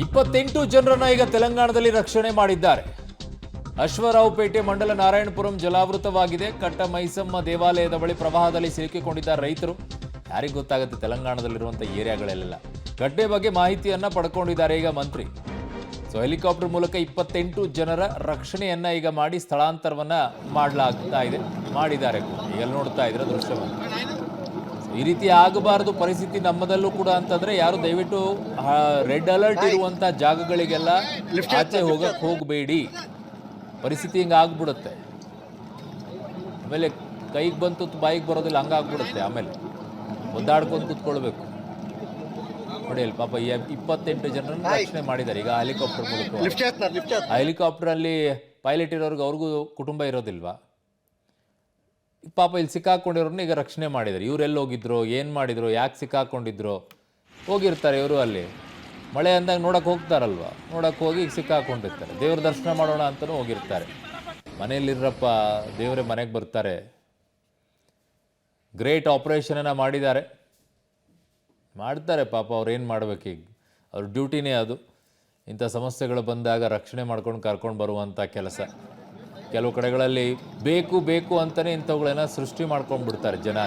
28 ಜನರನ್ನ ಈಗ ತೆಲಂಗಾಣದಲ್ಲಿ ರಕ್ಷಣೆ ಮಾಡಿದ್ದಾರೆ. ಅಶ್ವರಾವ್ಪೇಟೆ ಮಂಡಲ ನಾರಾಯಣಪುರಂ ಜಲಾವೃತವಾಗಿದೆ. ಕಟ್ಟ ಮೈಸಮ್ಮ ದೇವಾಲಯದ ಬಳಿ ಪ್ರವಾಹದಲ್ಲಿ ಸಿಲುಕಿಕೊಂಡಿದ್ದಾರೆ ರೈತರು. ಯಾರಿಗೆ ಗೊತ್ತಾಗುತ್ತೆ ತೆಲಂಗಾಣದಲ್ಲಿರುವಂಥ ಏರಿಯಾಗಳೆಲ್ಲ. ಘಟನೆ ಬಗ್ಗೆ ಮಾಹಿತಿಯನ್ನ ಪಡ್ಕೊಂಡಿದ್ದಾರೆ ಈಗ ಮಂತ್ರಿ. ಹೆಲಿಕಾಪ್ಟರ್ ಮೂಲಕ 28 ಜನರ ರಕ್ಷಣೆಯನ್ನ ಈಗ ಮಾಡಿ ಸ್ಥಳಾಂತರವನ್ನ ಮಾಡಲಾಗ್ತಾ ಇದೆ. ಮಾಡಿದ್ದಾರೆ ಈಗ ನೋಡ್ತಾ ಇದ್ರೆ ದೃಶ್ಯವನ್ನು. ಈ ರೀತಿ ಆಗಬಾರದು ಪರಿಸ್ಥಿತಿ ನಮ್ಮದಲ್ಲೂ ಕೂಡ ಅಂತಂದ್ರೆ ಯಾರು ದಯವಿಟ್ಟು ರೆಡ್ ಅಲರ್ಟ್ ಇರುವಂತ ಜಾಗಗಳಿಗೆಲ್ಲ ಆಚೆ ಹೋಗಬೇಡಿ. ಪರಿಸ್ಥಿತಿ ಹಿಂಗ ಆಗ್ಬಿಡುತ್ತೆ. ಆಮೇಲೆ ಕೈಗೆ ಬಂತು ಬಾಯಿಗೆ ಬರೋದಿಲ್ಲ, ಹಂಗಾಗ್ಬಿಡುತ್ತೆ. ಆಮೇಲೆ ಒದ್ದಾಡ್ಕೊಂಡು ಕೂತ್ಕೊಳ್ಬೇಕು. ನೋಡಿ ಅಲ್ಲಿ ಪಾಪ 28 ಜನರನ್ನು ರಕ್ಷಣೆ ಮಾಡಿದ್ದಾರೆ ಈಗ ಹೆಲಿಕಾಪ್ಟರ್ ಮೂಲಕ. ಆ ಹೆಲಿಕಾಪ್ಟರ್ ಅಲ್ಲಿ ಪೈಲಟ್ ಇರೋರ್ಗೆ ಅವ್ರಿಗೂ ಕುಟುಂಬ ಇರೋದಿಲ್ವಾ? ಪಾಪ ಇಲ್ಲಿ ಸಿಕ್ಕಾಕೊಂಡಿರೋರ್ನ ಈಗ ರಕ್ಷಣೆ ಮಾಡಿದ್ದಾರೆ. ಇವ್ರೆಲ್ಲಿ ಹೋಗಿದ್ರು, ಏನು ಮಾಡಿದ್ರು, ಯಾಕೆ ಸಿಕ್ಕಾಕೊಂಡಿದ್ರು? ಹೋಗಿರ್ತಾರೆ ಇವರು ಅಲ್ಲಿ ಮಳೆ ಅಂದಾಗ ನೋಡಕ್ಕೆ ಹೋಗ್ತಾರಲ್ವ, ನೋಡಕ್ಕೆ ಹೋಗಿ ಈಗ ಸಿಕ್ಕಾಕೊಂಡಿರ್ತಾರೆ. ದೇವ್ರ ದರ್ಶನ ಮಾಡೋಣ ಅಂತಲೂ ಹೋಗಿರ್ತಾರೆ. ಮನೆಯಲ್ಲಿರಪ್ಪ ದೇವರೇ ಮನೆಗೆ ಬರ್ತಾರೆ. ಗ್ರೇಟ್ ಆಪರೇಷನನ್ನು ಮಾಡ್ತಾರೆ ಪಾಪ. ಅವ್ರು ಏನು ಮಾಡ್ಬೇಕೀಗ? ಅವ್ರ ಡ್ಯೂಟಿನೇ ಅದು. ಇಂಥ ಸಮಸ್ಯೆಗಳು ಬಂದಾಗ ರಕ್ಷಣೆ ಮಾಡ್ಕೊಂಡು ಕರ್ಕೊಂಡು ಬರುವಂಥ ಕೆಲಸ. ಕೆಲವು ಕಡೆಗಳಲ್ಲಿ ಬೇಕು ಅಂತಲೇ ಇಂಥವುಗಳನ್ನ ಸೃಷ್ಟಿ ಮಾಡ್ಕೊಂಡು ಬಿಡ್ತಾರೆ ಜನ.